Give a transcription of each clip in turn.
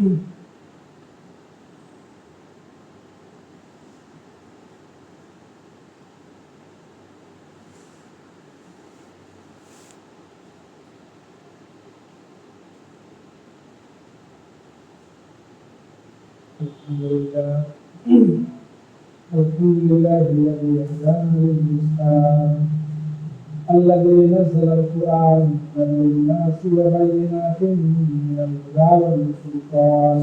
الحمد لله الذي هدانا للإسلام الذي نزل القرآن للناس وبينات من الهدى والفرقان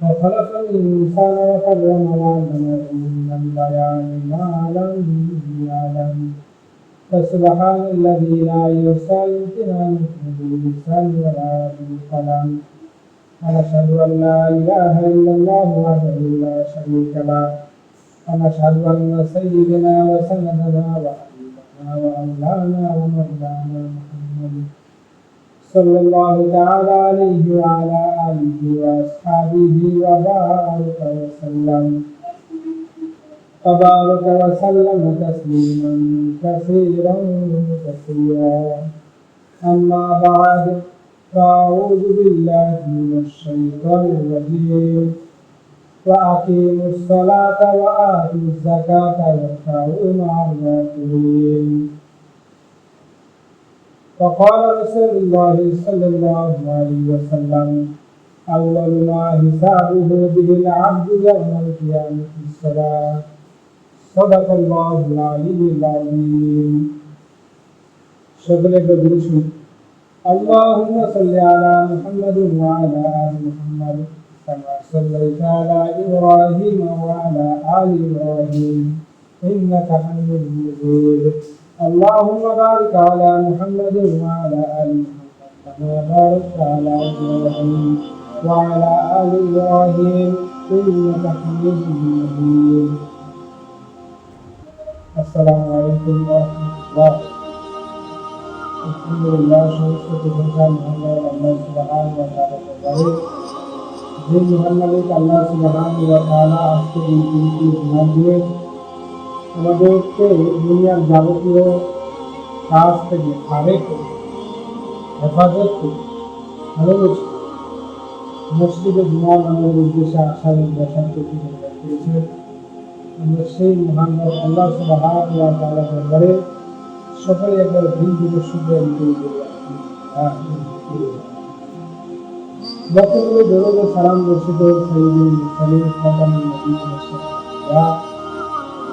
وخلق الإنسان وكرم وعلمه من البيان ما لم يعلم فسبحان الذي لا يحصى امتنانه باللسان ولا بالقلم ونشهد أن لا إله إلا الله وحده لا شريك له ونشهد أن سيدنا وسندنا وحبيبنا وأولانا ومولانا محمد صلى الله تعالى عليه وعلى آله وأصحابه وبارك وسلم تسليما كثيرا كثيرا أما بعد فأعوذ بالله من الشيطان الرجيم وأقيموا الصلاة وآتوا الزكاة واركعوا مع الراكعين وقال رسول الله صلى الله عليه وسلم أول ما حسابه به العبد يوم القيامة الصلاة صدق الله العلي العظيم شغل بدرش اللهم صل على محمد وعلى آل محمد كما صليت على إبراهيم وعلى آل إبراهيم إنك حميد مجيد اللهم بارك على محمد وعلى آل محمد كما باركت على إبراهيم وعلى آل إبراهيم إنك حميد مجيد السلام عليكم ورحمة الله আলহামদুলিল্লাহ সমস্ত প্রশংসা মহান আল্লাহ সুবহানাহু ওয়া তাআলার। যে মহান মালিক আল্লাহ সুবহানাহু ওয়া তাআলা আজকে এই দিনটি উপহার দিয়ে আমাদেরকে দুনিয়ার যাবতীয় কাজ থেকে হেফাজত করে ভালোবেসে মসজিদে জুমা নামের উদ্দেশ্যে আসার বসার করেছে। আমরা সেই মহান আল্লাহ সুবহানাহু ওয়া তাআলার দরবারে সকলে একবার দিন থেকে শুক্রিয়া দিতে বক্তব্য দরুদ ও সালাম বর্ষিত সাইয়্যিদুল মুরসালিন খাতামুন নবিয়্যিন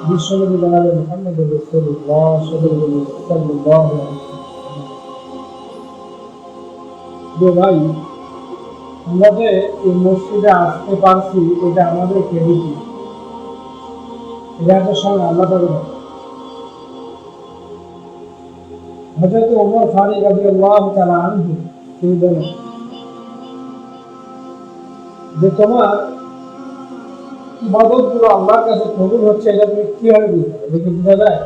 বিশ্বনবী জনাব মুহাম্মদ রাসূলুল্লাহ সাল্লাল্লাহু আলাইহি ওয়াসাল্লাম। ভাই, আমরা যে এই মসজিদে আসতে পারছি এটা আমাদের ক্রেডিট, এটা একটা সময় আল্লাহ তাআলা। হযরত ওমর ফারুক রাদিয়াল্লাহু তাআলা আনহু তিনি বলেন যে তোমার ইবাদতগুলো আল্লাহর কাছে কবুল হচ্ছে এটা তুমি কিভাবে বুঝবে? দেখে বোঝা যায়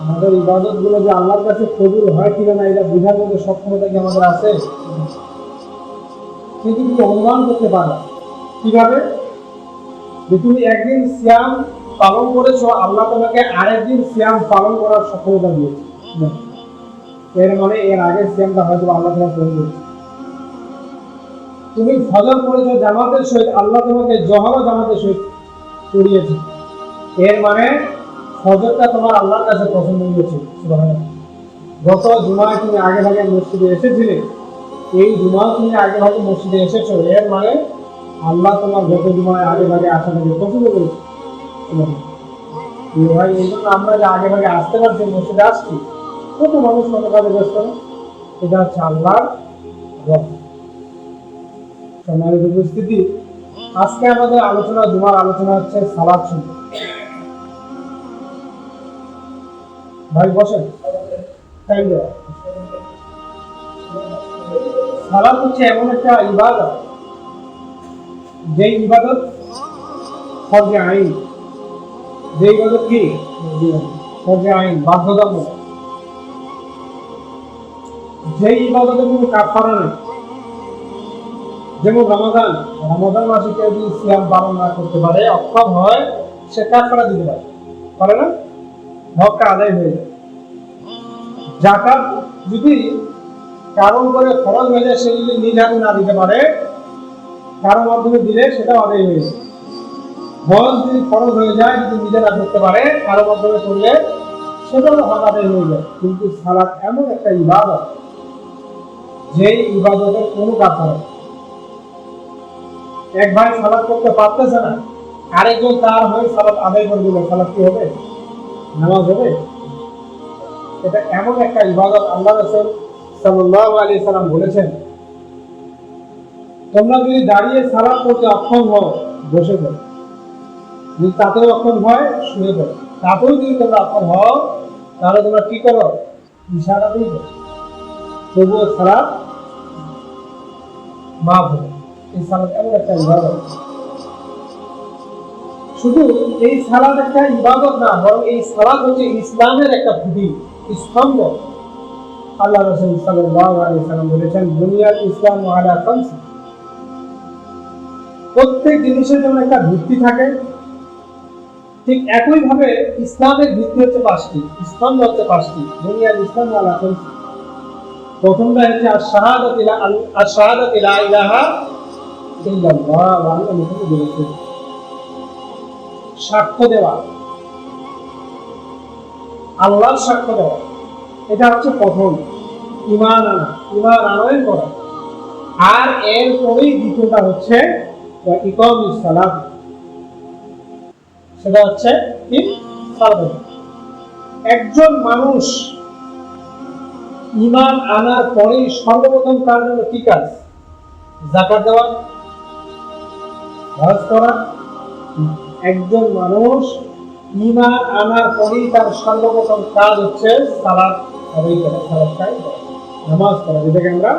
আমাদের ইবাদতগুলো যে আল্লাহর কাছে কবুল হয় কিনা না এটা বোঝার মধ্যে সক্ষমতা কি আমাদের আছে? কিন্তু তুমি অনুমান করতে পারো কিভাবে যে তুমি একদিন সিয়াম পালন করেছো, আল্লাহ তোমাকে আরেকদিন সিয়াম পালন করার সক্ষমতা দিয়েছে। এর মানে এর আগের সিয়ামটা হয়তো আল্লাহ তোমাকে পূরণ করেছে। তুমি ফজর পড়েছো জামাতের সহিত, আল্লাহ তোমাকে জোহর জামাতের সহিত করিয়েছে। এর মানে ফজরটা তোমার আল্লাহর কাছে পছন্দ হয়েছে। গত জুমায় তুমি আগে ভাগে মসজিদে এসেছিলে, এই জুমাও তুমি আগে ভাগে মসজিদে এসেছো, এর মানে আল্লাহ তোমার গত জুমায় আগে ভাগে আসাটাকে পছন্দ করেছে। ভাই, এই জন্য আমরা যে আগে ভাগে আসতে পারছি, মসজিদে আসছি, কত মানুষ কত কাজে ব্যস্ত, এটা হচ্ছে আল্লাহর রহমত। সম্মানিত উপস্থিতি, আজকে আমাদের আলোচনা, জুমার আলোচনা হচ্ছে সালাত সম্পর্কে। ভাই বসেন। সালাত হচ্ছে এমন একটা ইবাদত, যে ইবাদত ফরজে আইন, যে ইবাদত কি ফরজে আইন বাধ্যতামূলক, যে ইবাদতের কোনো কাফারা নেই। যেমন রমাদান মাসে কেউ যদি সিয়াম পালন না করতে পারে, অক্ষম হয়, সে কাফারা দিতে পারে না, হকটা আদায় হয়ে যায়। যাকাত যদি কারণ করে খরচ হয়ে যায়, সে যদি নিজ হাতে না দিতে পারে, কারোর মাধ্যমে দিলে সেটাও আদায় হয়ে যায়। হজ যদি খরচ হয়ে যায়, যদি নিজে না করতে পারে, কারোর মাধ্যমে করলে সেটাও হজ আদায় হয়ে যায়। কিন্তু সালাত এমন একটা ইবাদত, যে ইবাদতের কোনো কথা নেই। এক ভাই সালাত করতে পারতেছে না, আরেকজন তার হয়ে সালাত আদায় করে দিল, সালাত কি হবে? নামাজ হবে? এটা এমন একটা ইবাদত, আল্লাহ রাসূল সাল্লাল্লাহু আলাইহি সাল্লাম বলেছেন, তোমরা যদি দাঁড়িয়ে সালাত করতে অক্ষম হও, বসে পড়ো। যদি তাতেও অক্ষম হয়, শুয়ে পড়ো। তাতেও যদি তোমরা অক্ষম হও, তাহলে তোমরা কি করো? ইশারা দিয়ে করো, তবুও সালাত মাফ হবে। এই সালাত এমন একটা ইবাদত, শুধু এই সালাত একটা ইবাদত না, বরং এই সালাত হচ্ছে ইসলামের একটা খুঁটি, স্তম্ভ। আল্লাহ রাসূল সাল্লাল্লাহু আলাইহি সাল্লাম বলেছেন, বুনিয়াল ইসলামু আলা খামস। প্রত্যেক জিনিসের জন্য একটা ভিত্তি থাকে, ঠিক একই ভাবে ইসলামের ভিত্তি হচ্ছে পাঁচটি, স্তম্ভ হচ্ছে পাঁচটি। বুনিয়াল ইসলামু আলা খামস। প্রথমটা হচ্ছে আশ-শাহাদাতু লা ইলাহা ইল্লাল্লাহ ওয়া আন্না মুহাম্মাদুর রাসূলুল্লাহ। সাক্ষ্য দেওয়া, আল্লাহর সাক্ষ্য দেওয়া, এটা হচ্ছে প্রথম। ঈমান আনা, ঈমান আনয়ন করা। আর এর পরেই দ্বিতীয়টা হচ্ছে ইকামুস সালাত, সেটা হচ্ছে কি? সালাত। একজন মানুষ ঈমান আনার পরেই সর্বপ্রথম তার জন্য কি কাজ? যাকাত দেওয়া, হজ করা। একজন মানুষ ঈমান আনার পরেই তার সর্বপ্রথম কাজ হচ্ছে সালাত আদায় করা, সালাত কায়েম করা, নামাজ পড়া, যেটাকে আমরা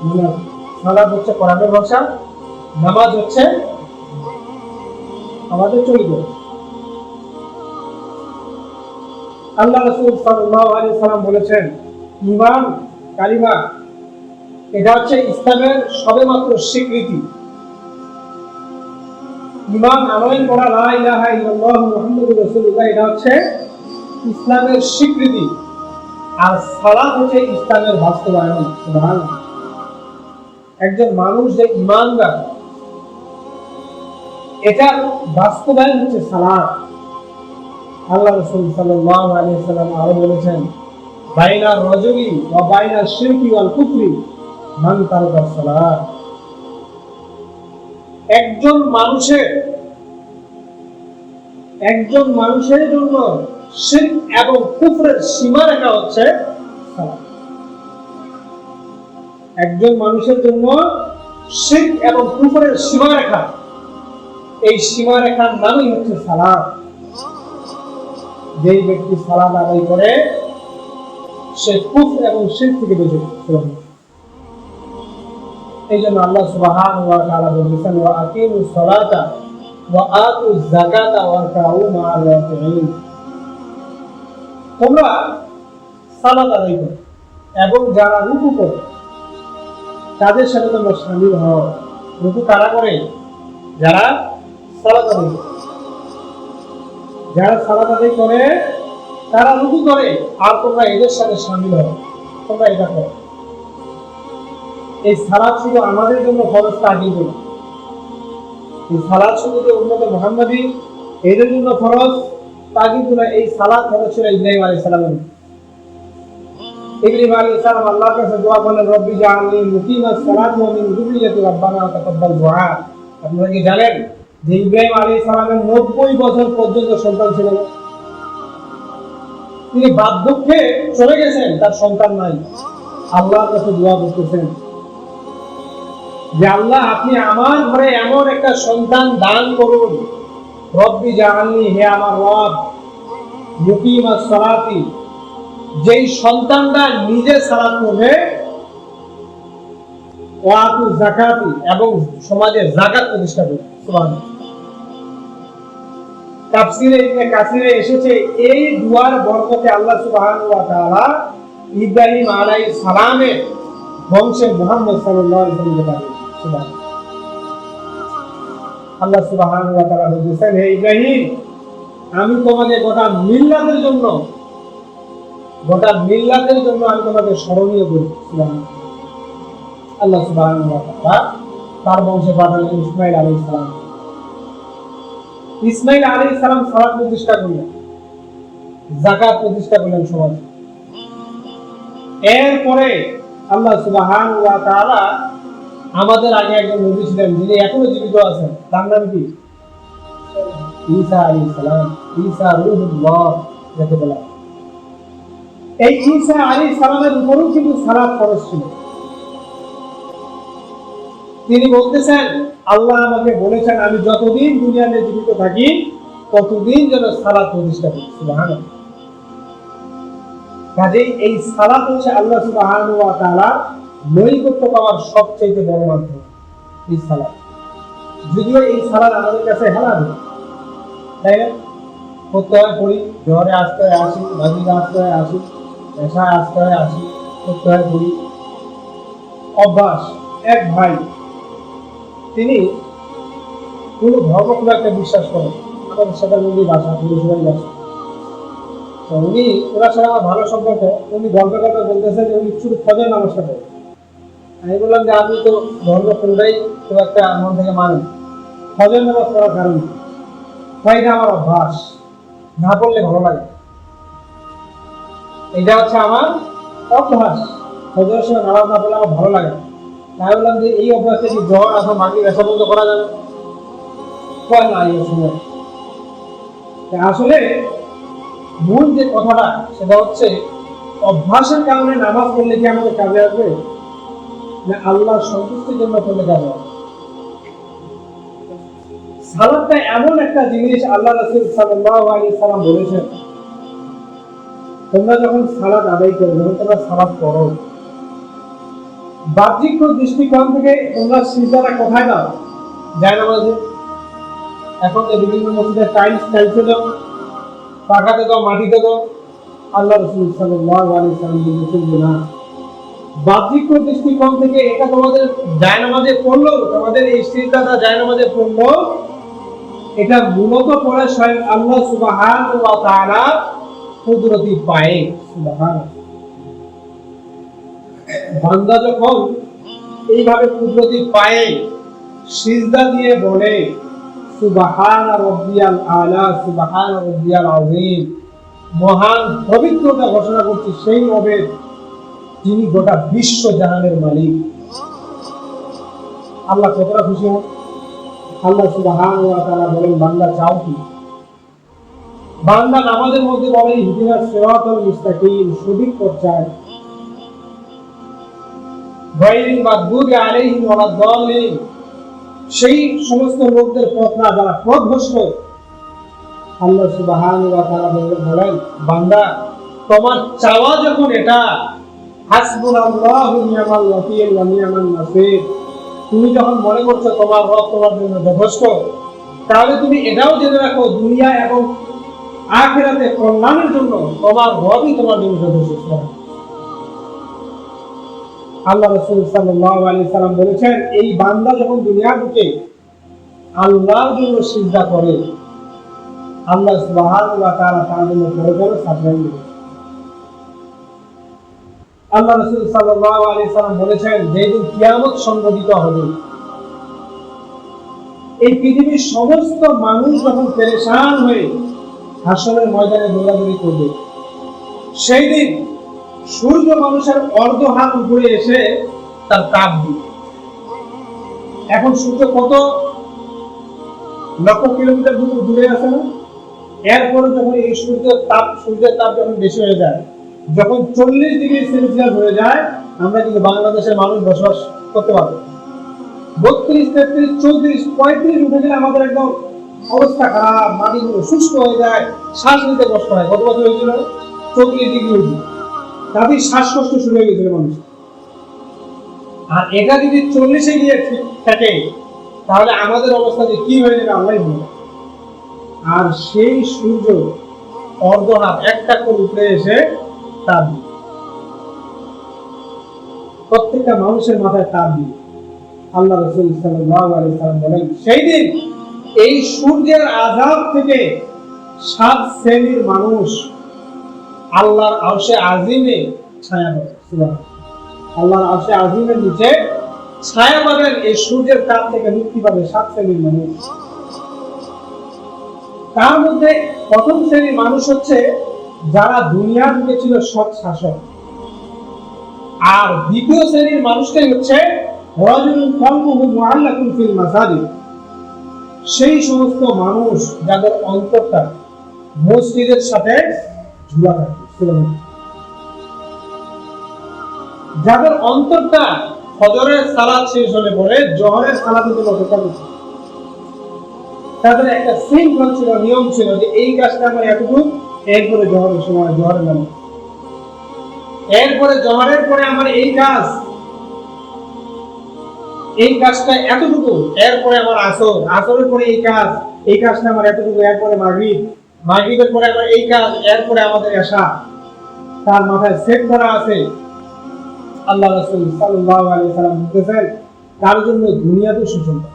নামাজ। সালাত হচ্ছে কোরআনের ভাষা, নামাজ হচ্ছে আমাদের চরিত্র। আল্লাহ রাসূল সাল্লাল্লাহু আলাইহি সাল্লাম বলেছেন, ঈমান কালিমা, এটা হচ্ছে ইসলামের সবেমাত্র স্বীকৃতি। ঈমান আনয়ন করা, লা ইলাহা ইল্লাল্লাহ মুহাম্মাদুর রাসূলুল্লাহ, এটা হচ্ছে ইসলামের স্বীকৃতি। আর সালাত হচ্ছে ইসলামের বাস্তবায়ন। সুবহানাল্লাহ। একজন মানুষ যে ঈমানদার, এটার বাস্তবায়ন হচ্ছে সালাত। আল্লাহ রাসূল সাল্লাল্লাহু আলাইহি সাল্লাম আরো বলেছেন, বাইনা রাজুলি ওয়া বাইনা শিরকি ওয়াল কুফরি মান তারাকা সালাত। একজন মানুষের জন্য শিরক এবং কুফরের সীমারেখা হচ্ছে সালাত। একজন মানুষের জন্য শিরক এবং কুফরের সীমারেখা, এই সীমারেখার নামই হচ্ছে সালাত। যেই ব্যক্তি সালাত আদায় করে, সে কুফর এবং শিরক থেকে বেঁচে থাকে। এই জন্য আল্লাহ সুবহানাহু ওয়া তাআলা বলেছেন, ওয়া আকিমুস সালাতা ওয়া আতুজ যাকাতা ওয়ারকাউ মা'আর রাকিঈন। তোমরা সালাত আদায় করো এবং যারা রুকু করে তাদের সাথে তোমরা শামিল হও। রুকু কারা করে? যারা সালাত আদায় করে। যারা সালাত আদায় করে তারা রুকু করে, আর তোমরা এদের সাথে শামিল হও, তোমরা এটা করো। এই সালাত শুধু আমাদের জন্য ফরজ তা কিন্তু না। এই সালাত শুধু যে উম্মতে মুহাম্মাদি এদের জন্য ফরজ তা কিন্তু না। এই সালাত ফরজ ছিল ইব্রাহিম আলাইহিস সালামের। ইব্রাহিম আলাইহিস সালাম আল্লাহর কাছে দোয়া করলেন, রব্বি জাআলনি মুকিমাস সালাতি ওয়া মিন যুররিয়্যাতি রাব্বানা তাকাব্বাল দুআ। আপনারা কি জানেন যে ইব্রাহিম আলাইহিস সালামের 90 বছর পর্যন্ত সন্তান ছিল না? তিনি বার্ধক্যে চলে গেছেন, তার সন্তান নাই। আল্লাহর কাছে দোয়া করতেছেন যে আল্লাহ, আপনি আমার ঘরে এমন একটা সন্তান দান করুন। রব্বি জাআলনি, হে আমার রব, মুকিমাস সালাতি, যেই সন্তানটা নিজে সালাত করবে, ওয়া আতুজ যাকাতি, এবং সমাজে যাকাত প্রতিষ্ঠা করবে। সুবহানাল্লাহ। তাফসীরে ইবনে কাসিরে এসেছে, এই দুআর বরকতে আল্লাহ সুবহানাহু ওয়া তাআলা ইব্রাহিম আলাইহিস সালামের বংশে মুহাম্মদ সাল্লাল্লাহু আলাইহি ওয়াসাল্লামকে পাঠিয়েছেন। সুবহানাল্লাহ। আল্লাহ সুবহানাহু ওয়া তাআলা বলেছেন, হে ইব্রাহিম, আমি তোমাকে গোটা মিল্লাতের জন্য আমি তোমাকে স্মরণীয় করি। সুবহানাল্লাহ। আল্লাহ সুবহানাহু ওয়া তাআলা তার বংশে পাঠালেন ইসমাঈল আলাইহিস সালাম। ইসমাঈল আলাইহিস সালাম সালাত প্রতিষ্ঠা করলেন, যাকাত প্রতিষ্ঠা করলেন সমাজে। এরপরে আল্লাহ সুবহানাহু ওয়া তাআলা আমাদের আগে একজন নবী ছিলেন যিনি এখনো জীবিত আছেন, তার নাম কি? ঈসা আলাইহিস সালাম। ঈসা রূহুল্লাহ যাকে বলা হয়। এই ঈসা আলাইহিস সালামের উপরও কিন্তু সালাত ফরজ ছিল। তিনি বলতেছেন, আল্লাহ আমাকে বলেছেন আমি যতদিন দুনিয়াতে জীবিত থাকি ততদিন যেন সালাত প্রতিষ্ঠা করি। সুবহানাল্লাহ। কাজেই এই সালাত হচ্ছে আল্লাহ সুবহানাহু ওয়া তাআলা নৈকট্য পাওয়ার সবচেয়ে বড় মাধ্যম। এই সালাত, যদিও এই সালাত আমাদের কাছে হালাল, তাই না? করতে হয় পড়ি, জোহরে আসতে হয় আসি, মাগরিবে আসতে হয় আসি, এশায় আসতে হয় আসি, করতে হয় পড়ি, অভ্যাস। এক ভাই তিনি কোন ধর্ম খুব একটা বিশ্বাস করেন, আমাদের সাথে নদী ভাষা পুরুষবাড়ি ভাষা, তো উনি ওনার সাথে আমার ভালো সম্পর্ক। উনি গল্পে গল্পে বলতেছেন যে উনি শুধু ফজর নামাজটা পড়েন। আমি বললাম যে আপনি তো ধর্ম কোনটাই খুব একটা মন থেকে মানেন, ফজর নামাজ পড়ার কারণ এটা আমার অভ্যাস, না পড়লে ভালো লাগে, এটা হচ্ছে আমার অভ্যাস, ফজরের সময় নামাজ না পড়লে আমার ভালো লাগে। তাই বললাম যে এই অভ্যাসটা কি জোহর আসর মাগরিব এসা পর্যন্ত করা যাবে? কয় না এই সময়। আসলে মূল যে কথাটা সেটা হচ্ছে অভ্যাসের কারণে নামাজ পড়লে কি আমাদের কাজে আসবে, না আল্লাহর সন্তুষ্টির জন্য পড়লে কাজে আসবে? সালাতটা এমন একটা জিনিস, আল্লাহ রাসূল সাল্লাল্লাহু আলাইহি সাল্লাম বলেছেন, তোমরা যখন সালাত আদায় করো, যখন তোমরা সালাত পড়ো, বাহ্যিক দৃষ্টিকোণ থেকে তোমরা সিজদাটা কোথায় দাও? জায়নামাজে। এখন যে বিভিন্ন মসজিদে টাইলসে দাও, পাকাতে দাও, মাটিতে দাও। আল্লাহ রাসূল সাল্লাল্লাহু আলাইহি সাল্লাম বলেছেন যে না, বাহ্যিক দৃষ্টিকোণ থেকে এটা তোমাদের জায়নামাজে পড়লো, তোমাদের এই সিজদাটা জায়নামাজে পড়লো, এটা মূলত পড়ে স্বয়ং আল্লাহ সুবহানাহু ওয়া তাআলা কুদরতি পায়ে। সুবহানাল্লাহ। বান্দা যখন এইভাবে কুদরতি পায়ে সিজদা দিয়ে বলে সুবহানা রাব্বিয়াল আলা, সুবহানা রাব্বিয়াল আযীম, মহান পবিত্রতা ঘোষণা করছি সেই রবের যিনি গোটা বিশ্ব জাহানের মালিক। আল্লাহ কতটা খুশি হন। আল্লাহ সুবহানাহু ওয়া তাআলা বলেন, বান্দা চাও কি? বান্দা নামাজের মধ্যে বলে ইহদিনাস সিরাতাল মুস্তাকিম, সঠিক পথ চায়, গায়রিল মাগদুবি আলাইহিম ওয়ালাদ দাল্লিন, সেই সমস্ত লোকদের পথ না যারা পথভ্রষ্ট। আল্লাহ সুবহানাহু ওয়া তাআলা বলেন, বান্দা তোমার চাওয়া যখন এটা হাসবুনাল্লাহু নি'মাল ওয়াকিল ওয়া নি'মান নাসির, তুমি যখন মনে করছো তোমার রব তোমার জন্য যথেষ্ট, তাহলে তুমি এটাও জেনে রাখো দুনিয়া এবং আখিরাতে কল্যাণের জন্য তোমার রবই তোমার জন্য যথেষ্ট। আল্লাহ রাসূল সাল্লাল্লাহু আলাইহি সাল্লাম বলেছেন, এই বান্দা যখন দুনিয়া ঢুকে আল্লাহর জন্য সিজদা করে, আল্লাহ সুবহানাহু ওয়া তাআলা তার জন্য পরকালে সাবধান দিবেন। আল্লাহ রাসূল সাল্লাল্লাহু আলাইহি সাল্লাম বলেছেন, যেদিন কিয়ামত সংঘটিত হবে, এই পৃথিবীর সমস্ত মানুষ যখন পেরেশান হয়ে হাসরের ময়দানে দৌড়াদৌড়ি করবে, সেই দিন সূর্য মানুষের অর্ধ হাত উপরে এসে তার তাপ দিবে। এখন সূর্য কত লক্ষ কিলোমিটার দূরে আছে না? এরপরে যখন এই সূর্যের তাপ যখন বেশি হয়ে যায়, যখন 40 ডিগ্রি সেলসিয়াস হয়ে যায়, আমরা কিন্তু বাংলাদেশের মানুষ বসবাস করতে পারবো। 32, 33, 34, 35 উঠে গেলে আমাদের একদম অবস্থা খারাপ, মাটিগুলো শুষ্ক হয়ে যায়, শ্বাস নিতে কষ্ট হয়। গত বছর হয়েছিল 34 ডিগ্রি হয়েছিল, তাদের শ্বাসকষ্ট শুরু হয়ে গেছিল মানুষ। আর এটা যদি 40-এ গিয়ে থাকে, তাহলে আমাদের অবস্থা যে কি হয়ে যাবে আল্লাহই জানে। আর সেই সূর্য অর্ধ হাত একটা করে উপরে এসে তাপ দিবে, প্রত্যেকটা মানুষের মাথায় তাপ দিবে। আল্লাহ রাসূল সাল্লাল্লাহু আলাইহি সাল্লাম বলেন, সেই দিন এই সূর্যের আযাব থেকে 7 শ্রেণীর মানুষ আল্লাহর আরশে আজিমে ছায়া পাবে। সুবহানাল্লাহ। আল্লাহর আরশে আজিমের নিচে ছায়া পাবেন এই সূর্যের তাপ থেকে মুক্তি পাবে 7 শ্রেণীর মানুষ। তার মধ্যে প্রথম শ্রেণীর মানুষ হচ্ছে যারা দুনিয়ার দিকে ছিল সৎ শাসক, আর দ্বিতীয় শ্রেণীর মানুষটাই হচ্ছে রাজুলুন কলবুহু মুআল্লাকুন ফিল মাসাজিদ, সেই সমস্ত মানুষ যাদের অন্তরটা মসজিদের সাথে ঝুলা থাকে, যাদের অন্তরটা ফজরের সালাত শেষ হলে পরে জোহরের সালাতের জন্য অপেক্ষা করছে। তাদের একটা শৃঙ্খল ছিল, নিয়ম ছিল যে এই কাজটা আমার এতটুকু, এরপরে জোহরের সময় জোহরের নামাজ, এরপরে জোহরের পরে আমার এই কাজ, এই কাজটা এতটুকু, এরপরে আমার আসর, আসরের পরে এই কাজ, এই কাজটা আমার এতটুকু, এরপরে মাগরিব, মাগরিবের পরে আমার এই কাজ, এরপরে আমাদের এশা। তার মাথায় সেট করা আছে। আল্লাহ রাসূল সাল্লাল্লাহু আলাইহি সাল্লাম বলেছেন তার জন্য দুনিয়াতে সুসংবাদ।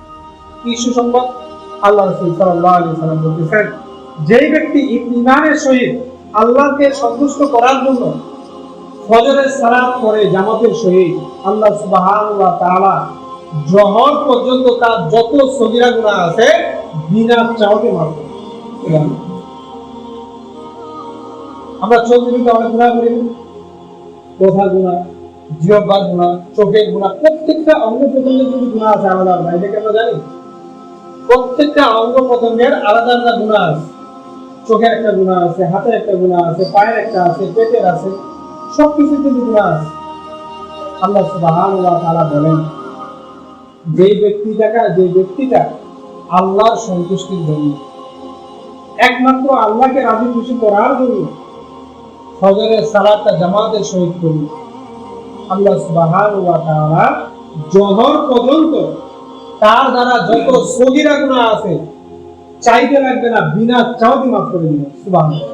কি সুসংবাদ? আল্লাহ রাসূল সাল্লাল্লাহু আলাইহি সাল্লাম বলেছেন যেই ব্যক্তি ঈমানের সহিত আল্লাহকে সন্তুষ্ট করার জন্য ফজরের সালাত পড়ে জামাতের সহিত, আল্লাহ সুবহানাহু ওয়া তাআলা জোহর পর্যন্ত তার যত সগীরা গুনাহ আছে বিনা চাওয়াতে মাফ করে। আমরা চলতে ফিরতে অনেক গুনাহ করি, কথা গুনাহ, জিহ্বার গুনাহ, চোখের গুনাহ, প্রত্যেকটা অঙ্গ প্রত্যঙ্গের যদি গুনাহ আছে আলাদা আলাদা, এটাকে আমরা জানি। প্রত্যেকটা অঙ্গ প্রত্যঙ্গের আলাদা আলাদা গুনাহ আছে। চোখের একটা গুনাহ আছে, হাতের একটা গুনাহ আছে, পায়ের একটা আছে, পেটের আছে, সবকিছুর কিন্তু গুনাহ আছে। আল্লাহ সুবহানাহু ওয়া তাআলা বলেন যে ব্যক্তিটা আল্লাহর সন্তুষ্টির জন্য, একমাত্র আল্লাহকে রাজি খুশি করার জন্য ফজরের সালাতটা জামাতের সহিত করবে, আল্লাহ সুবহানাহু ওয়া তাআলা জোহর পর্যন্ত তার দ্বারা যত সগীরা গুনাহ আছে চাইতে লাগবে না, বিনা চাওয়াতে মাফ করে দিবেন। সুবহানাল্লাহ।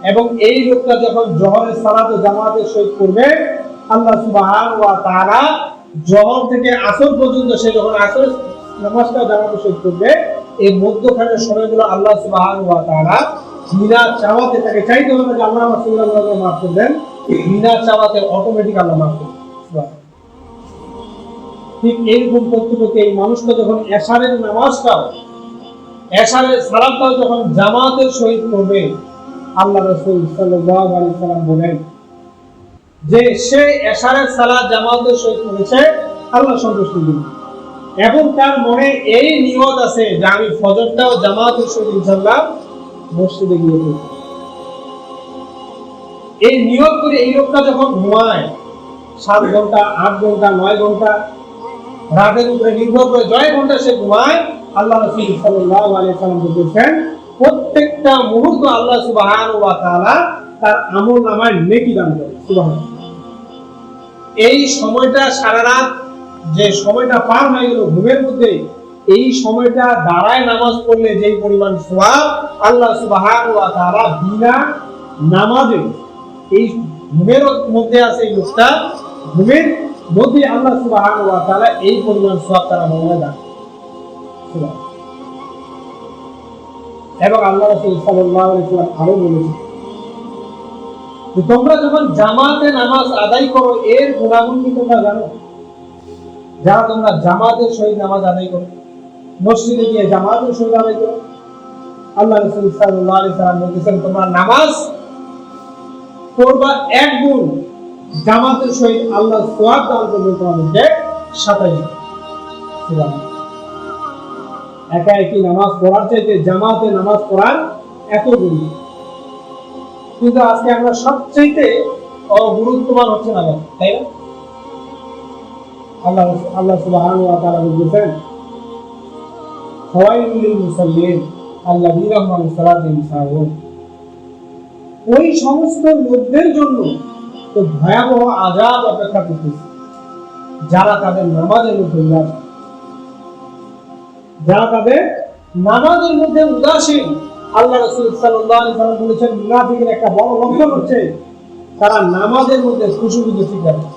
এবং এই লোকটা যখন জোহরের সালাত জামাতের সহিত করবে, আল্লাহ সুবহানাহু ওয়া তাআলা জোহর থেকে আসর পর্যন্ত, সে যখন আসর নামাজটা জামাতের সহিত করবে, এই মধ্যখানের সময়গুলো আল্লাহ সুবহানাহু ওয়া তাআলা বিনা চাওয়াতে, তাকে চাইতে হবে না যে আল্লাহ আমার সুবহানাহু মাফ করে দেন, বিনা চাওয়াতে অটোমেটিক আল্লাহ মাফ করে দেন। ঠিক এইরকম করতে করতে এই মানুষটা যখন এশারের নামাজটাও, এশারের সালাতটাও যখন জামাতের সহিত করবে, আল্লাহ রাসূল সাল্লাল্লাহু আলাইহি সাল্লাম বলেন যে সে এশারের সালাত জামাতের সহিত করেছে, আল্লাহ সন্তুষ্ট দিবেন। এবং তার মনে এই নিয়ত আছে যে আমি ফজরটাও জামাতের সহিত ইনশাআল্লাহ মসজিদে গিয়ে করব। এই নিয়ত করে এই লোকটা যখন ঘুমায় 7 ঘন্টা, 8 ঘন্টা, 9 ঘন্টা, রাতের উপরে নির্ভর করে 9 ঘন্টা সে ঘুমায়, আল্লাহ রাসূল সাল্লাল্লাহু আলাইহি সাল্লাম বলেছেন প্রত্যেকটা মুহূর্ত আল্লাহ সুবহানাহু ওয়া তাআলা তার আমলনামায় নেকি দান করে। সুবহানাল্লাহ। এই সময়টা সারা রাত যে সময়টা পার হয়ে গেল ঘুমের মধ্যে, এই সময়টা দাঁড়ায় নামাজ পড়লে যেই পরিমাণ সওয়াব আল্লাহ সুবহানাহু ওয়া তাআলা বিনা নামাজে, এই ঘুমের মধ্যে আছে এই লোকটা, ঘুমের মধ্যে আল্লাহ সুবহানাহু ওয়া তাআলা এই পরিমাণ সওয়াব তার আমলে দান। সুবহানাল্লাহ। এবং আল্লাহ রাসূল সাল্লাল্লাহু আলাইহি ওয়াসাল্লাম আরো বলেছেন যে তোমরা যখন জামাতে নামাজ আদায় করো এর গুণাগুণ কি তোমরা জানো? যারা তোমরা জামাতের সহিত নামাজ আদায় করো, মসজিদে গিয়ে জামাতের সহিত আদায় করো, আল্লাহ রাসূল সাল্লাল্লাহু আলাইহি ওয়াসাল্লাম বলেছেন তোমরা নামাজ পড়বা 1 গুণ, জামাতের সহিত আল্লাহ সওয়াব দান করবেন তোমাদেরকে 27। সুবহানাল্লাহ। একা একই নামাজ পড়ার চাইতে জামাতে নামাজ পড়ার এত গুণ। কিন্তু আজকে আমরা সবচাইতে অগুরুত্ববান হচ্ছে নামাজ, তাই না? আল্লাহ সুবহানাহু ওয়া তাআলা বলেছেন ফাওয়াইলুল লিল মুসাল্লিন আল্লাযীনা হুম আন সালাতিহিম সাহুন, ওই সমস্ত লোকদের জন্য তো ভয়াবহ আযাব অপেক্ষা করতেছে যারা তাদের নামাজের মধ্যে উদাসীন, যারা তাদের নামাজের মধ্যে উদাসীন। আল্লাহ রাসূল সাল্লাল্লাহু আলাইহি ওয়াসাল্লাম বলেছেন মুনাফিকের একটা বড় লক্ষণ হচ্ছে তারা নামাজের মধ্যে খুশুখুশি ঠিক রাখে,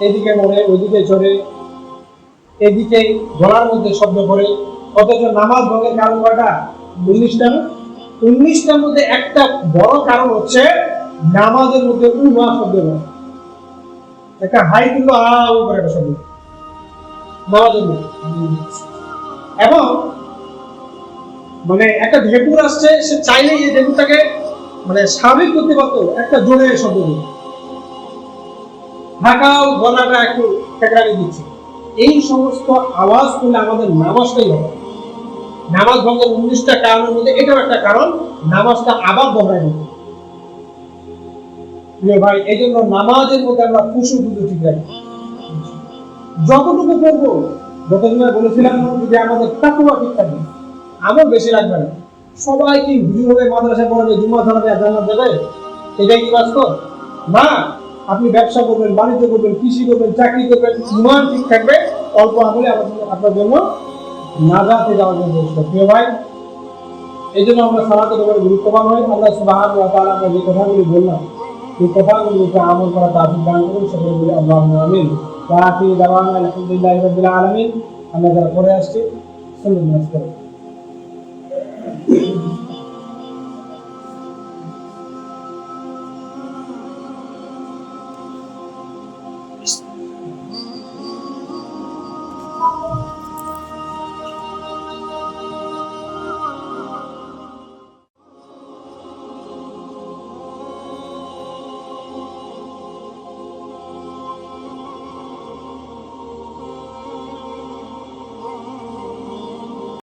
এদিকে মরে ওইদিকে চড়ে, এদিকে গলার মধ্যে শব্দ করে, অথচ নামাজ ভঙ্গের কারণ কয়টা? 19টা না? 19টার মধ্যে একটা বড় কারণ হচ্ছে নামাজের মধ্যে উমা শব্দ হয়। একটা হাই দিল উপরে একটা শব্দ নামাজের মধ্যে। এবং মানে একটা ঢেকুর আসছে, সে চাইলেই এই ঢেকুরটাকে মানে স্বাভাবিক করতে পারতো, একটা জোরে শব্দ দিল, ঢাকাও গলাটা একটু টেকরানি দিচ্ছে। এই সমস্ত আওয়াজ করলে আমাদের নামাজটাই হবে। নামাজ ভঙ্গের 19টা কারণের মধ্যে এটাও একটা কারণ, নামাজটা আবার দোহরাই নিতে। প্রিয় ভাই, এই জন্য নামাজের মধ্যে আমরা খুশু ঠিক রাখি, যতটুকু করবো, যতদিন বলেছিলাম যদি আমাদের তাকওয়া ঠিক থাকে, আমল বেশি লাগবে না। সবাই কি হুজুর হবে, মাদ্রাসা পড়াবে, জুমা ধরাবে, জান্নাত দেবে, এটাই কি বাস্তব? না। আপনি ব্যবসা করবেন, বাণিজ্য করবেন, কৃষি করবেন, চাকরি করবেন, ইমান ঠিক থাকবে, অল্প আমলে আপনার জন্য নাজাতে যাওয়ার জন্য। প্রিয় ভাই, এই জন্য আমরা সালাতের উপরে গুরুত্ববান হই। আল্লাহ সুবহানাহু ওয়া তাআলা আমরা যে কথাগুলি বললাম, এই কথাগুলির উপরে আমল করা তাওফিক দান করুন, সকলে বলি আল্লাহুম্মা আমিন। ওয়া আখিরু দাওয়ানা আলহামদুলিল্লাহি রাব্বিল আলামিন। আমরা যারা পড়ে আসছি সাল্লাল্লাহু আলাইহি ওয়া সাল্লাম।